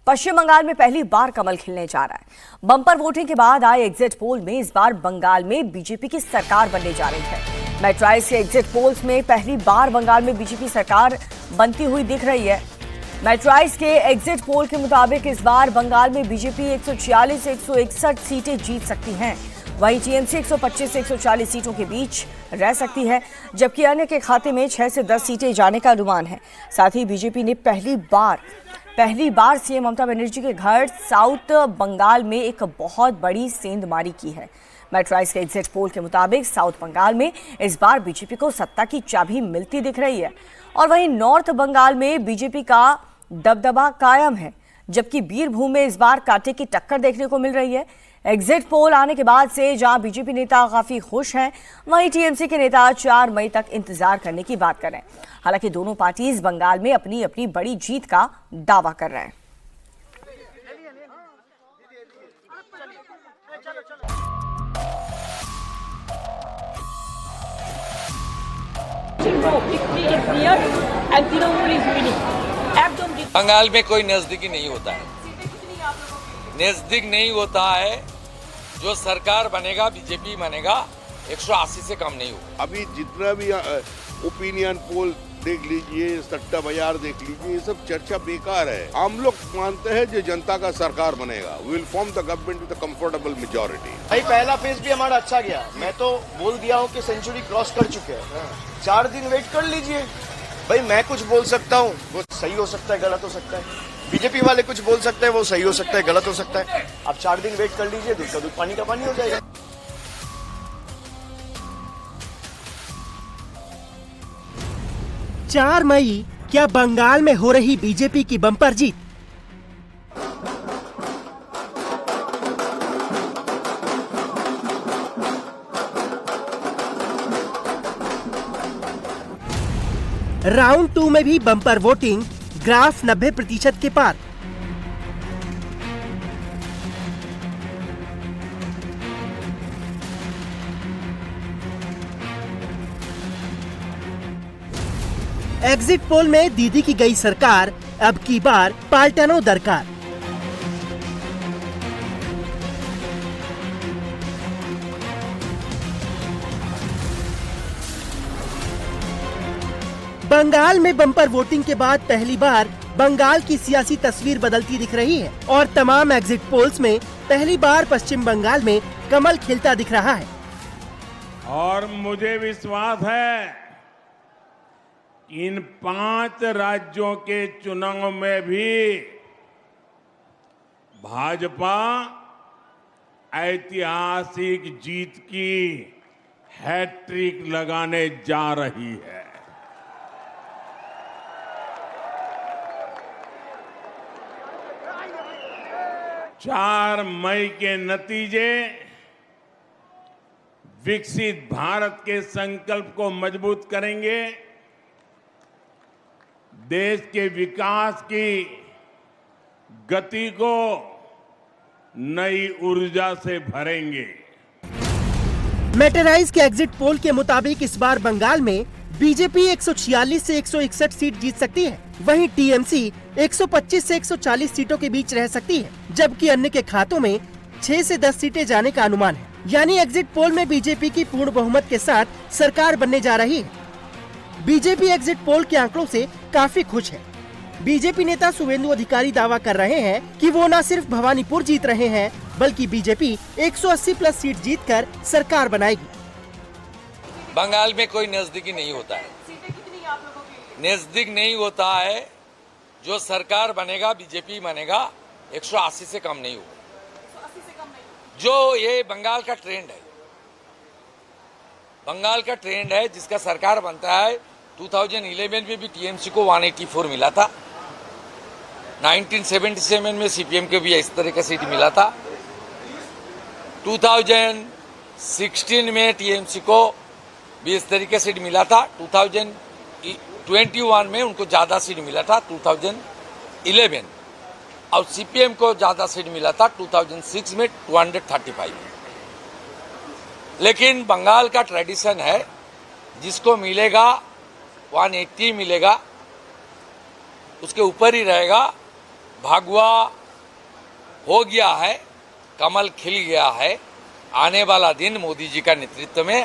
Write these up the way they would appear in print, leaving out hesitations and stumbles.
पश्चिम बंगाल में पहली बार कमल खिलने जा रहा है। बम्पर वोटिंग के बाद आए एग्जिट पोल में इस बार बंगाल में बीजेपी की सरकार बनने जा रही है। मेट्राइज के एग्जिट पोल्स में पहली बार बंगाल में बीजेपी सरकार बनती हुई दिख रही है। मेट्राइज के एग्जिट पोल के मुताबिक इस बार बंगाल में बीजेपी 146 से 161 सीटें जीत सकती हैं। वहीं टीएमसी 125 से 140 सीटों के बीच रह सकती है, जबकि अन्य के खाते में 6 से 10 सीटें जाने का अनुमान है। साथ ही बीजेपी ने पहली बार सीएम ममता बनर्जी के घर साउथ बंगाल में एक बहुत बड़ी सेंधमारी की है। मेट्राइज के एग्जिट पोल के मुताबिक साउथ बंगाल में इस बार बीजेपी को सत्ता की चाबी मिलती दिख रही है और वहीं नॉर्थ बंगाल में बीजेपी का दबदबा कायम है, जबकि बीरभूम में इस बार कांटे की टक्कर देखने को मिल रही है। एग्जिट पोल आने के बाद से जहां बीजेपी नेता काफी खुश हैं, वहीं टीएमसी के नेता 4 मई तक इंतजार करने की बात कर रहे हैं। हालांकि दोनों पार्टीज बंगाल में अपनी अपनी बड़ी जीत का दावा कर रहे हैं। बंगाल में कोई नजदीकी नहीं होता है, नजदीक नहीं होता है। जो सरकार बनेगा, बीजेपी बनेगा, 180 से कम नहीं होगा। अभी जितना भी ओपिनियन पोल देख लीजिए, सट्टा बाजार देख लीजिए, ये सब चर्चा बेकार है। हम लोग मानते हैं जो जनता का सरकार बनेगा, we will form the government with comfortable majority. भाई पहला फेज भी हमारा अच्छा गया। मैं तो बोल दिया हूँ कि सेंचुरी क्रॉस कर चुके हैं। 4 दिन वेट कर लीजिए। भाई मैं कुछ बोल सकता हूँ, वो सही हो सकता है, गलत हो सकता है। बीजेपी वाले कुछ बोल सकते हैं, वो सही हो सकता है, गलत हो सकता है। आप 4 दिन वेट कर लीजिए, दूध का दूध पानी का पानी हो जाएगा। 4 मई क्या बंगाल में हो रही बीजेपी की बम्पर जीत? राउंड 2 में भी बम्पर वोटिंग, ग्राफ 90% के पार। एग्जिट पोल में दीदी की गई सरकार, अब की बार पालटनो दरकार। बंगाल में बम्पर वोटिंग के बाद पहली बार बंगाल की सियासी तस्वीर बदलती दिख रही है और तमाम एग्जिट पोल्स में पहली बार पश्चिम बंगाल में कमल खिलता दिख रहा है। और मुझे विश्वास है इन 5 राज्यों के चुनाव में भी भाजपा ऐतिहासिक जीत की हैट्रिक लगाने जा रही है। चार मई के नतीजे विकसित भारत के संकल्प को मजबूत करेंगे, देश के विकास की गति को नई ऊर्जा से भरेंगे। मेट्राइज के एग्जिट पोल के मुताबिक इस बार बंगाल में बीजेपी 146 से 161 सीट जीत सकती है, वहीं टीएमसी 125 से 140 सीटों के बीच रह सकती है, जबकि अन्य के खातों में 6 से 10 सीटें जाने का अनुमान है। यानी एग्जिट पोल में बीजेपी की पूर्ण बहुमत के साथ सरकार बनने जा रही है। बीजेपी एग्जिट पोल के आंकड़ों से काफी खुश है। बीजेपी नेता शुभेंदु अधिकारी दावा कर रहे हैं कि वो न सिर्फ भवानीपुर जीत रहे हैं, बल्कि बीजेपी 180 प्लस सीट जीतकर सरकार बनाएगी। बंगाल में कोई नजदीकी नहीं होता है, नजदीक नहीं होता है। जो सरकार बनेगा, बीजेपी बनेगा, 180 से कम नहीं होगा। जो ये बंगाल का ट्रेंड है, बंगाल का ट्रेंड है, जिसका सरकार बनता है। 2011 में भी टीएमसी को 184 मिला था, 1977 में सीपीएम को भी इस तरह का सीट मिला था, 2016 में टीएमसी को भी इस तरीके से सीट मिला था, 2021 में उनको ज्यादा सीट मिला था 2011, और सीपीएम को ज्यादा सीट मिला था 2006 में 235। लेकिन बंगाल का ट्रेडिशन है, जिसको मिलेगा 180 मिलेगा, उसके ऊपर ही रहेगा। भगवा हो गया है, कमल खिल गया है। आने वाला दिन मोदी जी का नेतृत्व में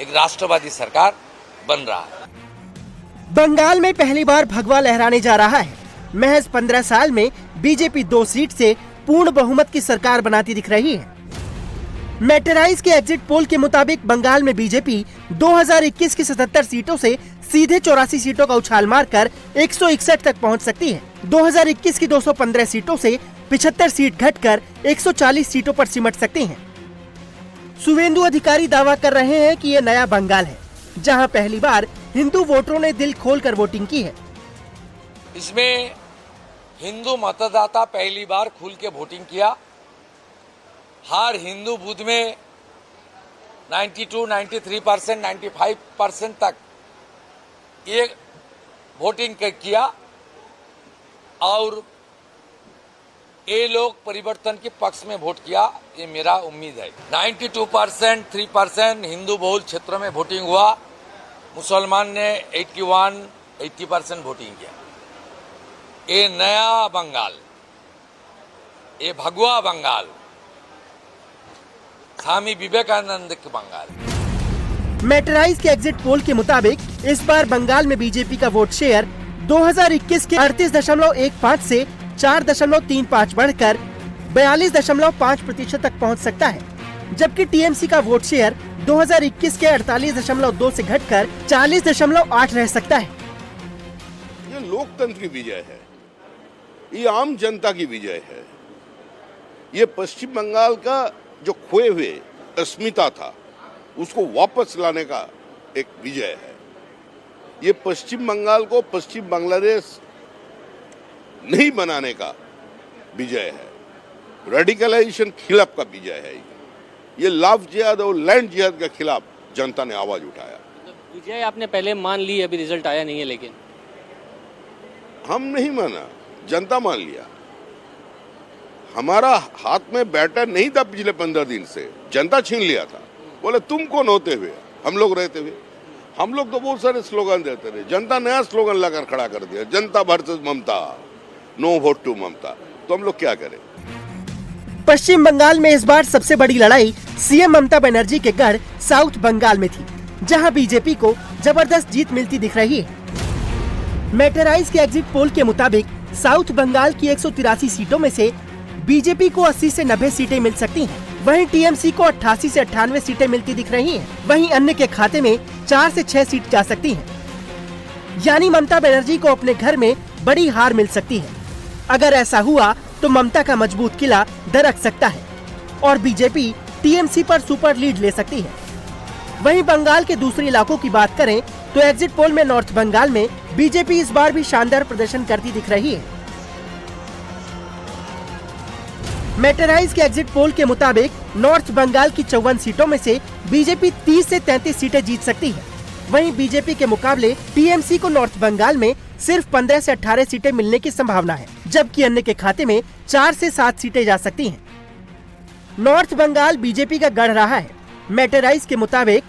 एक राष्ट्रवादी सरकार बन रहा है। बंगाल में पहली बार भगवा लहराने जा रहा है। महज 15 साल में बीजेपी 2 सीट से पूर्ण बहुमत की सरकार बनाती दिख रही है। मैटराइज के एग्जिट पोल के मुताबिक बंगाल में बीजेपी 2021 की 77 सीटों से सीधे 84 सीटों का उछाल मारकर 161 तक पहुंच सकती है। 2021 की 215 सीटों से 75 सीट घटकर 140 सीटों पर सिमट सकती हैं। शुवेंदु अधिकारी दावा कर रहे हैं कि ये नया बंगाल है, जहां पहली बार हिंदू वोटरों ने दिल खोलकर वोटिंग की है। इसमें हिंदू मतदाता पहली बार खुल के वोटिंग किया। हर हिंदू बूथ में 92, 93%, 95% तक ये वोटिंग किया और ये लोग परिवर्तन के पक्ष में वोट किया, ये मेरा उम्मीद है। 92%, 3% हिंदू बहुल क्षेत्रों में वोटिंग हुआ। मुसलमान ने 81, 80% वोटिंग किया। ये नया बंगाल, ये भगवा बंगाल, स्वामी विवेकानंद के बंगाल। मैटराइज के एग्जिट पोल के मुताबिक इस बार बंगाल में बीजेपी का वोट शेयर 2021 के 38.15 से 4.35 बढ़कर 42.5% तक पहुंच सकता है, जबकि टीएमसी का वोट शेयर 2021 के 48.2 से घटकर 40.8 रह सकता है। ये लोकतंत्र की विजय है, ये आम जनता की विजय है। ये पश्चिम बंगाल का जो खोए हुए अस्मिता था उसको वापस लाने का एक विजय है। ये पश्चिम बंगाल को पश्चिम बांग्लादेश नहीं बनाने का विजय है। रेडिकलाइजेशन खिलाफ का विजय है। ये लव जिहाद और लैंड जिहाद के खिलाफ जनता ने आवाज उठाया। विजय आपने पहले मान ली, अभी रिजल्ट आया नहीं है, लेकिन हम नहीं माना, जनता मान लिया। हमारा हाथ में बैटर नहीं था पिछले 15 दिन से, जनता छीन लिया था। बोले तुम कौन होते हुए हम लोग रहते हुए। हम लोग तो बहुत सारे स्लोगन देते रहे, जनता नया स्लोगन लाकर खड़ा कर दिया, जनता versus Mamata, no vote to Mamata. तो हम लोग क्या करें। पश्चिम बंगाल में इस बार सबसे बड़ी लड़ाई सीएम ममता बनर्जी के गढ़ साउथ बंगाल में थी, जहां बीजेपी को जबरदस्त जीत मिलती दिख रही है। मैटराइज के एग्जिट पोल के मुताबिक साउथ बंगाल की 183 सीटों में से बीजेपी को 80 से 90 सीटें मिल सकती हैं। वहीं टीएमसी को 88 से 98 सीटें मिलती दिख रही हैं। वहीं अन्य के खाते में 4 से 6 सीट जा सकती हैं। यानी ममता बनर्जी को अपने घर में बड़ी हार मिल सकती है। अगर ऐसा हुआ तो ममता का मजबूत किला दरक सकता है और बीजेपी टीएमसी पर सुपर लीड ले सकती है। वहीं बंगाल के दूसरे इलाकों की बात करें तो एग्जिट पोल में नॉर्थ बंगाल में बीजेपी इस बार भी शानदार प्रदर्शन करती दिख रही है। मैटराइज के एग्जिट पोल के मुताबिक नॉर्थ बंगाल की 54 सीटों में से बीजेपी 30 से 33 सीटें जीत सकती है। वहीं बीजेपी के मुकाबले टीएमसी को नॉर्थ बंगाल में सिर्फ 15 से 18 सीटें मिलने की संभावना है, जबकि अन्य के खाते में 4 से 7 सीटें जा सकती हैं। नॉर्थ बंगाल बीजेपी का गढ़ रहा है। मैटराइज के मुताबिक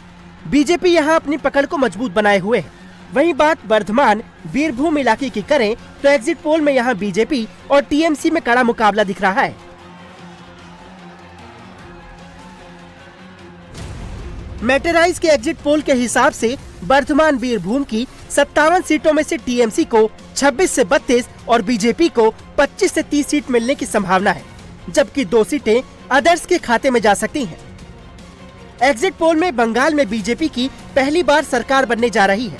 बीजेपी यहां अपनी पकड़ को मजबूत बनाए हुए है। वहीं बात वर्धमान बीरभूम इलाके की करें तो एग्जिट पोल में यहां बीजेपी और टीएमसी में कड़ा मुकाबला दिख रहा है। मैटराइज के एग्जिट पोल के हिसाब से वर्धमान बीरभूम की 57 सीटों में से टीएमसी को 26 से 32 और बीजेपी को 25 से 30 सीट मिलने की संभावना है, जबकि 2 सीटें अदर्स के खाते में जा सकती हैं। एग्जिट पोल में बंगाल में बीजेपी की पहली बार सरकार बनने जा रही है।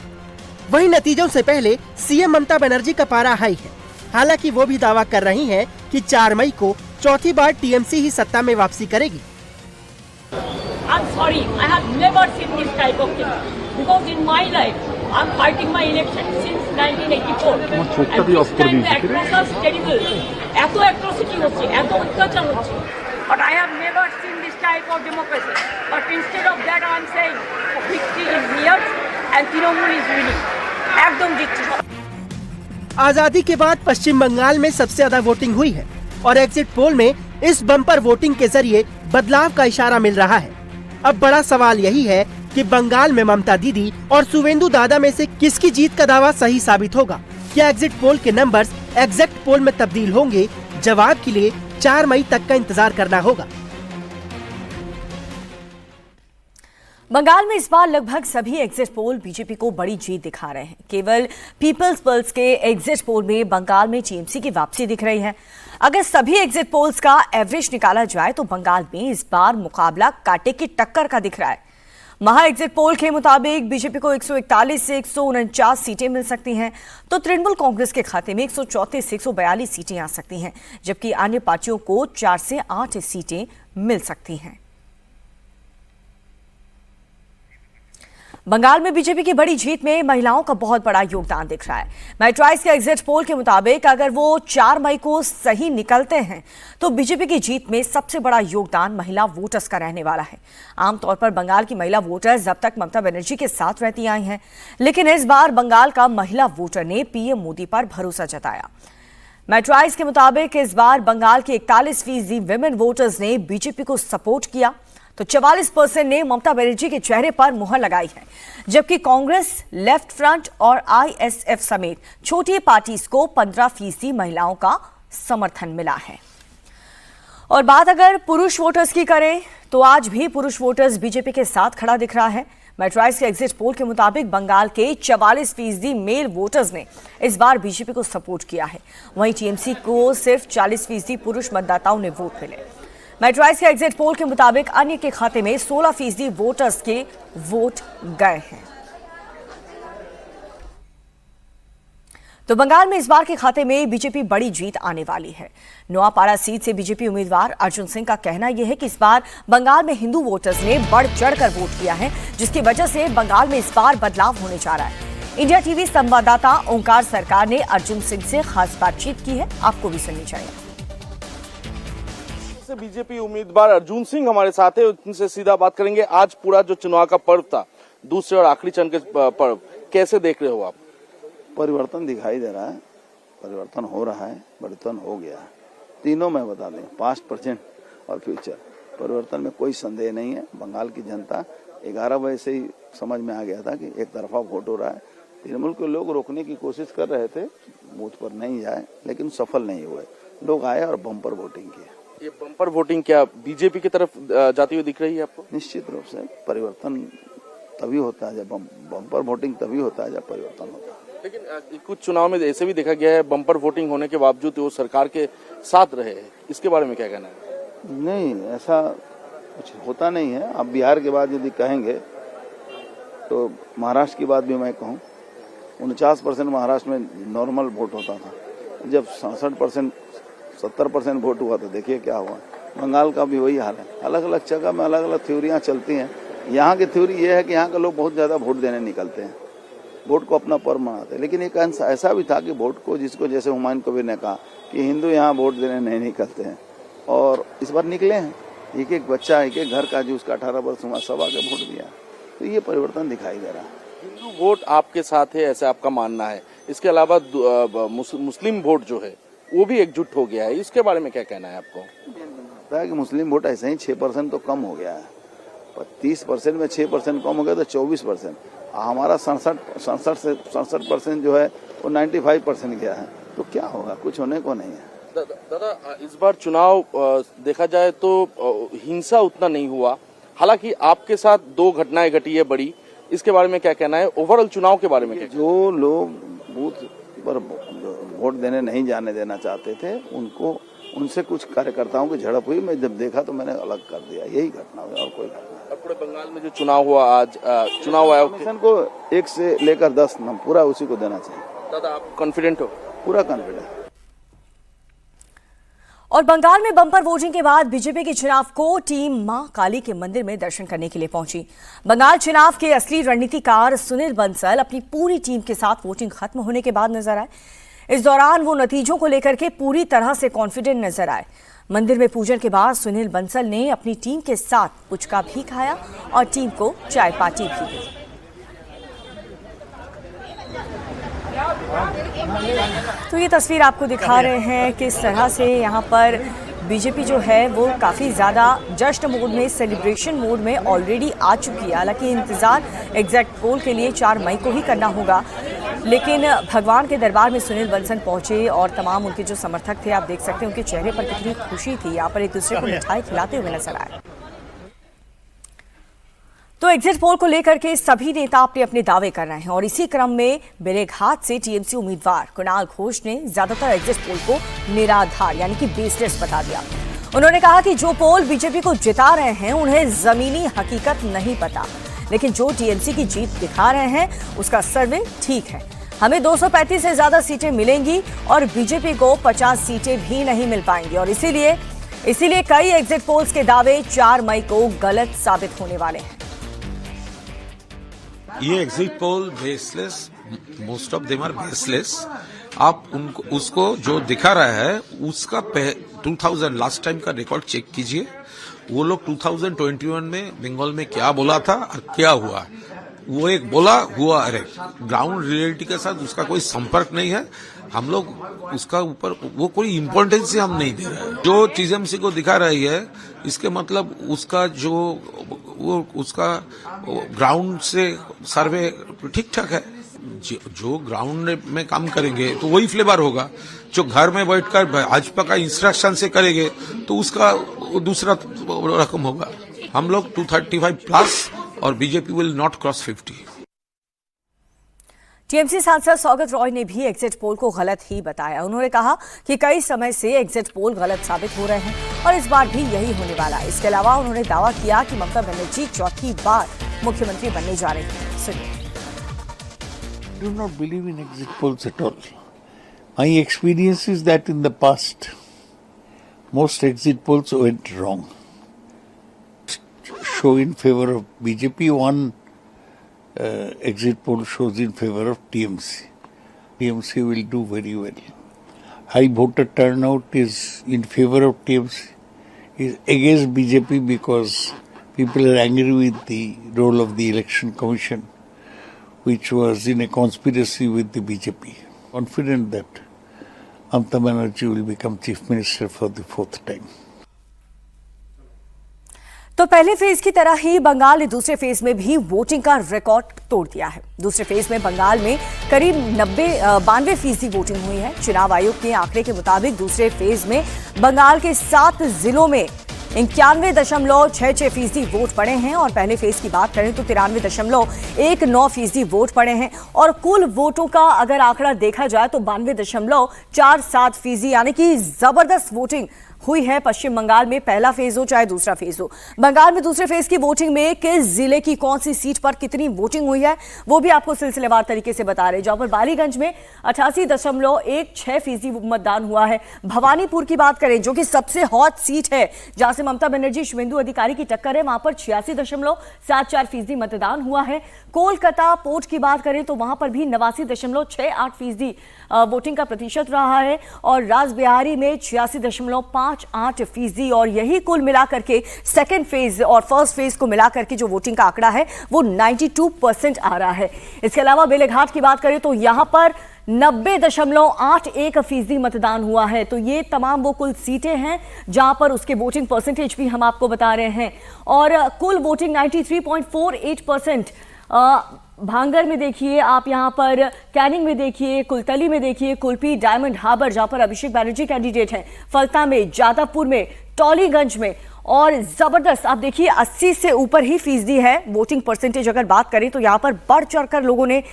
वहीं नतीजों से पहले सीएम ममता बनर्जी का पारा हाई है। हालांकि वो भी दावा कर रही हैं कि 4 मई को चौथी बार टीएमसी ही सत्ता में वापसी करेगी। I'm sorry, I have never seen this type of thing because in my life I'm fighting my election since 1984 and this time the atrocities terrible. এত atrocity হচ্ছে, এত অত্যাচার হচ্ছে, but I have never seen this type of democracy. But instead of that I'm saying victory is here and Trinamool is winning. एकदम जीतছে। आजादी के बाद पश्चिम बंगाल में सबसे ज्यादा वोटिंग हुई है और एग्जिट पोल में इस बम्पर वोटिंग के जरिए बदलाव का इशारा मिल रहा है। अब बड़ा सवाल यही है कि बंगाल में ममता दीदी और शुवेंदु दादा में से किसकी जीत का दावा सही साबित होगा। क्या एग्जिट पोल के नंबर्स एग्जैक्ट पोल में तब्दील होंगे, जवाब के लिए 4 मई तक का इंतजार करना होगा। बंगाल में इस बार लगभग सभी एग्जिट पोल बीजेपी को बड़ी जीत दिखा रहे हैं। केवल पीपल्स पल्स के एग्जिट पोल में बंगाल में टीएमसी की वापसी दिख रही है। अगर सभी एग्जिट पोल्स का एवरेज निकाला जाए तो बंगाल में इस बार मुकाबला कांटे की टक्कर का दिख रहा है। महा एग्जिट पोल के मुताबिक बीजेपी को 141 से 149 सीटें मिल सकती हैं, तो तृणमूल कांग्रेस के खाते में 134 से 142 सीटें आ सकती हैं, जबकि अन्य पार्टियों को 4 से 8 सीटें मिल सकती हैं। बंगाल में बीजेपी की बड़ी जीत में महिलाओं का बहुत बड़ा योगदान दिख रहा है। मैट्राइस के एग्जिट पोल के मुताबिक अगर वो 4 मई को सही निकलते हैं तो बीजेपी की जीत में सबसे बड़ा योगदान महिला वोटर्स का रहने वाला है। आमतौर पर बंगाल की महिला वोटर्स अब तक ममता बनर्जी के साथ रहती आई हैं, लेकिन इस बार बंगाल का महिला वोटर ने पीएम मोदी पर भरोसा जताया। मैट्राइस के मुताबिक इस बार बंगाल के 41% विमेन वोटर्स ने बीजेपी को सपोर्ट किया, तो 44% ने ममता बनर्जी के चेहरे पर मुहर लगाई है, जबकि कांग्रेस, लेफ्ट फ्रंट और आईएसएफ समेत छोटी पार्टीज को 15% महिलाओं का समर्थन मिला है। और बात अगर पुरुष वोटर्स की करें तो आज भी पुरुष वोटर्स बीजेपी के साथ खड़ा दिख रहा है। मैट्राइस के एग्जिट पोल के मुताबिक बंगाल के 44% मेल वोटर्स ने इस बार बीजेपी को सपोर्ट किया है, वहीं टीएमसी को सिर्फ 40% पुरुष मतदाताओं ने वोट मिले। मैट्राइस के एग्जिट पोल के मुताबिक अन्य के खाते में 16% वोटर्स के वोट गए हैं। तो बंगाल में इस बार के खाते में बीजेपी बड़ी जीत आने वाली है। नोआपाड़ा सीट से बीजेपी उम्मीदवार अर्जुन सिंह का कहना यह है कि इस बार बंगाल में हिंदू वोटर्स ने बढ़ चढ़कर वोट किया है, जिसकी वजह से बंगाल में इस बार बदलाव होने जा रहा है। इंडिया टीवी संवाददाता ओंकार सरकार ने अर्जुन सिंह से खास बातचीत की है, आपको भी सुननी चाहिए। बीजेपी उम्मीदवार अर्जुन सिंह हमारे साथ है, उनसे सीधा बात करेंगे। आज पूरा जो चुनाव का पर्व था, दूसरे और आखिरी चरण के पर्व, कैसे देख रहे हो आप? परिवर्तन दिखाई दे रहा है, परिवर्तन हो रहा है, परिवर्तन हो गया है। तीनों में बता दें, 5% और फ्यूचर, परिवर्तन में कोई संदेह नहीं है। बंगाल की जनता 11 बजे से ही समझ में आ गया था कि एक तरफा वोट हो रहा है। तृणमूल के लोग रोकने की कोशिश कर रहे थे, बूथ पर नहीं जाए, लेकिन सफल नहीं हुए। लोग आए और बम्पर वोटिंग की। ये बम्पर वोटिंग क्या बीजेपी की तरफ जाती हुई दिख रही है आपको? निश्चित रूप से परिवर्तन तभी होता है जब बम्पर वोटिंग तभी होता है जब परिवर्तन होता है। लेकिन कुछ चुनाव में ऐसे भी देखा गया है, बम्पर वोटिंग होने के बावजूद वो सरकार के साथ रहे हैं, इसके बारे में क्या कहना है? नहीं, ऐसा कुछ होता नहीं है। अब बिहार के बाद यदि कहेंगे तो महाराष्ट्र की बात भी मैं कहूँ, 49% महाराष्ट्र में नॉर्मल वोट होता था, जब 67% 70% वोट हुआ तो देखिए क्या हुआ। बंगाल का भी वही हाल है। अलग अलग जगह में अलग अलग थ्योरियाँ चलती हैं। यहाँ की थ्योरी ये है कि यहाँ के लोग बहुत ज़्यादा वोट देने निकलते हैं, वोट को अपना पर्व मनाते हैं। लेकिन एक अंश ऐसा भी था कि वोट को, जिसको जैसे हुमायूं कबीर ने कहा कि हिंदू यहाँ वोट देने नहीं निकलते हैं, और इस बार निकले हैं। एक एक बच्चा, एक एक घर का जो उसका 18 वर्ष हुआ, सब आके वोट दिया। तो ये परिवर्तन दिखाई दे रहा है। हिंदू वोट आपके साथ है, ऐसा आपका मानना है? इसके अलावा मुस्लिम वोट जो है वो भी एकजुट हो गया है, इसके बारे में क्या कहना है आपको? लगता है कि मुस्लिम वोट ऐसे ही 6% तो कम हो गया है, पर 30% में 6% कम हो गया तो 24%। हमारा 67% जो है वो 95% गया है। तो क्या होगा? कुछ होने को नहीं है। दादा, इस बार चुनाव देखा जाए तो हिंसा उतना नहीं हुआ, हालांकि आपके साथ 2 घटनाएं घटी है बड़ी, इसके बारे में क्या कहना है? ओवरऑल चुनाव के बारे में क्या? जो लोग बूथ पर वोट देने नहीं जाने देना चाहते थे, उनसे कुछ कार्यकर्ताओं की झड़प हुई। मैं जब देखा तो मैंने अलग कर दिया। यही घटना हुई और कोई घटना। पूरे बंगाल में जो चुनाव हुआ आज, चुनाव आयोग को 1 से लेकर 10 नंबर पूरा उसी को देना चाहिए। दादा, आप कॉन्फिडेंट हो? पूरा कॉन्फिडेंट। और बंगाल में बम्पर वोटिंग के बाद बीजेपी के चुनाव को टीम मां काली के मंदिर में दर्शन करने के लिए पहुंची। बंगाल चुनाव के असली रणनीतिकार सुनील बंसल अपनी पूरी टीम के साथ वोटिंग खत्म होने के बाद नजर आए। इस दौरान वो नतीजों को लेकर के पूरी तरह से कॉन्फिडेंट नजर आए। मंदिर में पूजन के बाद सुनील बंसल ने अपनी टीम के साथ पुचका भी खाया और टीम को चाय पार्टी भी दी। तो ये तस्वीर आपको दिखा रहे हैं किस तरह से यहाँ पर बीजेपी जो है वो काफ़ी ज़्यादा जश्न मोड में, सेलिब्रेशन मोड में ऑलरेडी आ चुकी है। हालांकि इंतज़ार एग्जैक्ट पोल के लिए 4 मई को ही करना होगा। लेकिन भगवान के दरबार में सुनील बंसल पहुंचे और तमाम उनके जो समर्थक थे, आप देख सकते हैं उनके चेहरे पर कितनी खुशी थी। यहाँ पर एक दूसरे को मिठाई खिलाते हुए नजर आए। तो एग्जिट पोल को लेकर के सभी नेता अपने अपने दावे कर रहे हैं और इसी क्रम में बेलेघाट से टीएमसी उम्मीदवार कुणाल घोष ने ज्यादातर एग्जिट पोल को निराधार यानी कि बेसलेस बता दिया। उन्होंने कहा कि जो पोल बीजेपी को जिता रहे हैं उन्हें जमीनी हकीकत नहीं पता, लेकिन जो टीएमसी की जीत दिखा रहे हैं उसका सर्वे ठीक है। हमें 235 से ज्यादा सीटें मिलेंगी और बीजेपी को 50 सीटें भी नहीं मिल पाएंगी और इसीलिए कई एग्जिट पोल्स के दावे 4 मई को गलत साबित होने वाले हैं। ये exit poll baseless, most of them are baseless. आप उनको उसको जो दिखा रहा है उसका 2000 लास्ट टाइम का रिकॉर्ड चेक कीजिए। वो लोग 2021 में बंगाल में क्या बोला था और क्या हुआ, वो एक बोला हुआ, अरे ग्राउंड रियलिटी के साथ उसका कोई संपर्क नहीं है। हम लोग उसका ऊपर वो कोई इम्पोर्टेंस हम नहीं दे रहे हैं। जो टीएमसी को दिखा रही है इसके मतलब उसका उसका ग्राउंड से सर्वे ठीक ठाक है। जो ग्राउंड में काम करेंगे तो वही फ्लेवर होगा। जो घर में बैठकर भाजपा का इंस्ट्रक्शन से करेंगे तो उसका दूसरा रकम होगा। हम लोग 235 प्लस और BJP will not cross 50। TMC सांसद सौगत रॉय ने भी एग्जिट पोल को गलत ही बताया। उन्होंने कहा कि कई समय से एग्जिट पोल गलत साबित हो रहे हैं और इस बार भी यही होने वाला है। इसके अलावा उन्होंने दावा किया कि ममता बनर्जी चौथी बार मुख्यमंत्री बनने जा रही हैं। सुनिए। I do not believe in exit polls at all. My experience is that in the past, most exit polls went wrong. Show in favor of BJP, one exit poll shows in favor of TMC. TMC will do very well. High voter turnout is in favor of TMC, is against BJP because people are angry with the role of the election commission, which was in a conspiracy with the BJP. Confident that Mamata Banerjee will become Chief Minister for the 4th time. तो पहले phase की तरह ही बंगाल ने दूसरे phase में भी voting का record तोड़ दिया है। दूसरे फेज में बंगाल में करीब 92% वोटिंग हुई है। चुनाव आयोग के आंकड़े के मुताबिक दूसरे फेज में बंगाल के 7 जिलों में 91.66% वोट पड़े हैं और पहले फेज की बात करें तो 93.19% वोट पड़े हैं और कुल वोटों का अगर आंकड़ा देखा जाए तो 92.47% यानी कि जबरदस्त वोटिंग हुई है। पश्चिम बंगाल में पहला फेज हो चाहे दूसरा फेज हो, बंगाल में दूसरे फेज की वोटिंग में किस जिले की कौन सी सीट पर कितनी वोटिंग हुई है वो भी आपको सिलसिलेवार तरीके से बता रहे हैं। जहां पर बालीगंज में 88.16% मतदान हुआ है। भवानीपुर की बात करें जो कि सबसे हॉट सीट है, जहां से ममता बनर्जी शुभेंदु अधिकारी की टक्कर है, वहां पर 86.74% मतदान हुआ है। कोलकाता पोर्ट की बात करें तो वहां पर भी 89.68% वोटिंग का प्रतिशत रहा है और राजबिहारी में 86.58% और यही कुल मिलाकर के सेकेंड फेज और फर्स्ट फेज को मिलाकर के जो वोटिंग का आंकड़ा है वो 92% आ रहा है। इसके अलावा बेलेघाट की बात करें तो यहां पर 90.81% मतदान हुआ है। तो ये तमाम वो कुल सीटें हैं जहां पर उसके वोटिंग परसेंटेज भी हम आपको बता रहे हैं और कुल वोटिंग 93.48%। भांगर में देखिए आप, यहां पर कैनिंग में देखिए, कुलतली में देखिए, कुल्पी, डायमंड हार्बर जहां पर अभिषेक बैनर्जी कैंडिडेट हैं, फलता में, जादवपुर में, टॉलीगंज में और जबरदस्त आप देखिए 80 से ऊपर ही फीसदी है वोटिंग परसेंटेज। अगर बात करें तो यहां पर बढ़ चढ़कर लोगों ने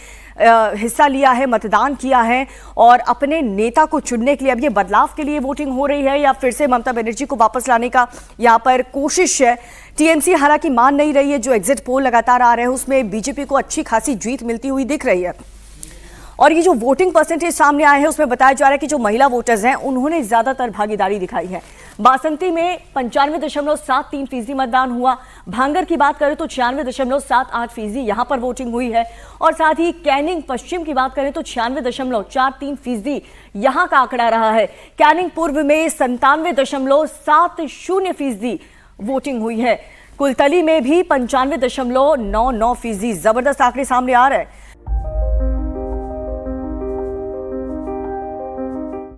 हिस्सा लिया है, मतदान किया है और अपने नेता को चुनने के लिए। अब ये बदलाव के लिए वोटिंग हो रही है या फिर से ममता बनर्जी को वापस लाने का यहां पर कोशिश है। टीएमसी हालांकि मान नहीं रही है। जो एग्जिट पोल लगातार आ रहे हैं उसमें बीजेपी को अच्छी खासी जीत मिलती हुई दिख रही है और ये जो वोटिंग परसेंटेज सामने आए हैं उसमें बताया जा रहा है कि जो महिला वोटर्स हैं उन्होंने ज्यादातर भागीदारी दिखाई है। बासंती में 95.73% मतदान हुआ। भांगर की बात करें तो 96.78% यहां पर वोटिंग हुई है और साथ ही कैनिंग पश्चिम की बात करें तो 96.43% यहां का आंकड़ा रहा है। कैनिंग पूर्व में 97.70% वोटिंग हुई है। कुलतली में भी 95.99% जबरदस्त आंकड़े सामने आ रहे हैं।